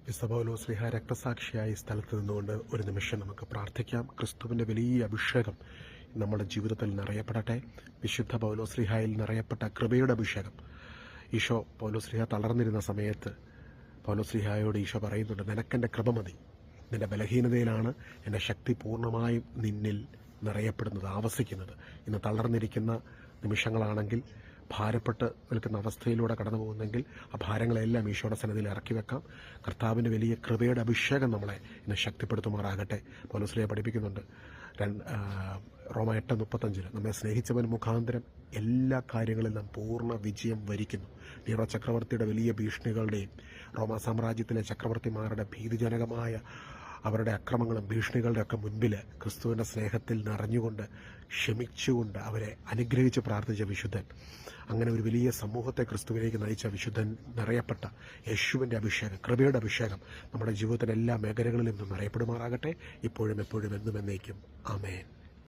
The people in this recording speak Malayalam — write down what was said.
വിശുദ്ധ പൗലോസ്ലീഹ രക്തസാക്ഷിയായി സ്ഥലത്ത് നിന്നുകൊണ്ട് ഒരു നിമിഷം നമുക്ക് പ്രാർത്ഥിക്കാം. ക്രിസ്തുവിൻ്റെ വലിയ അഭിഷേകം നമ്മുടെ ജീവിതത്തിൽ നിറയപ്പെടട്ടെ. വിശുദ്ധ പൗലോസ്ലീഹയിൽ നിറയപ്പെട്ട കൃപയുടെ അഭിഷേകം. ഈശോ പൗലോസ്ലീഹ തളർന്നിരുന്ന സമയത്ത് പൗലോസ്ലീഹയോട് ഈശോ പറയുന്നുണ്ട്, നിനക്കെൻ്റെ കൃപ മതി, നിൻ്റെ ബലഹീനതയിലാണ് എൻ്റെ ശക്തി പൂർണ്ണമായും നിന്നിൽ നിറയപ്പെടുന്നത്, ആവസിക്കുന്നത്. ഇന്ന് തളർന്നിരിക്കുന്ന നിമിഷങ്ങളാണെങ്കിൽ, ഭാരപ്പെട്ട് നിൽക്കുന്ന അവസ്ഥയിലൂടെ കടന്നു പോകുന്നെങ്കിൽ ആ ഭാരങ്ങളെല്ലാം ഈശോയുടെ സന്നിധിയിൽ ഇറക്കി വെക്കാം. കർത്താവിൻ്റെ വലിയ കൃപയുടെ അഭിഷേകം നമ്മളെ ഇന്ന് ശക്തിപ്പെടുത്തുമാറാകട്ടെ. പൗലോസ്ലീഹ പഠിപ്പിക്കുന്നുണ്ട് റോമ 8:35, നമ്മെ സ്നേഹിച്ചവൻ മുഖാന്തരം എല്ലാ കാര്യങ്ങളിലും പൂർണ്ണ വിജയം വരിക്കുന്നു. നീറോ ചക്രവർത്തിയുടെ വലിയ ഭീഷണികളുടെയും റോമ സാമ്രാജ്യത്തിലെ ചക്രവർത്തിമാരുടെ ഭീതിജനകമായ അവരുടെ അക്രമങ്ങളും ഭീഷണികളുടെയൊക്കെ മുൻപിൽ ക്രിസ്തുവിൻ്റെ സ്നേഹത്തിൽ നിറഞ്ഞുകൊണ്ട് ക്ഷമിച്ചുകൊണ്ട് അവരെ അനുഗ്രഹിച്ച് പ്രാർത്ഥിച്ച വിശുദ്ധൻ, അങ്ങനെ ഒരു വലിയ സമൂഹത്തെ ക്രിസ്തുവിലേക്ക് നയിച്ച വിശുദ്ധൻ നിറയപ്പെട്ട യേശുവിൻ്റെ അഭിഷേകം, കൃപയുടെ അഭിഷേകം നമ്മുടെ ജീവിതത്തിൻ്റെ എല്ലാ മേഖലകളിലും നിന്നും നിറയപ്പെടുമാറാകട്ടെ, ഇപ്പോഴും എപ്പോഴും എന്നും എന്നേക്കും. ആമേൻ.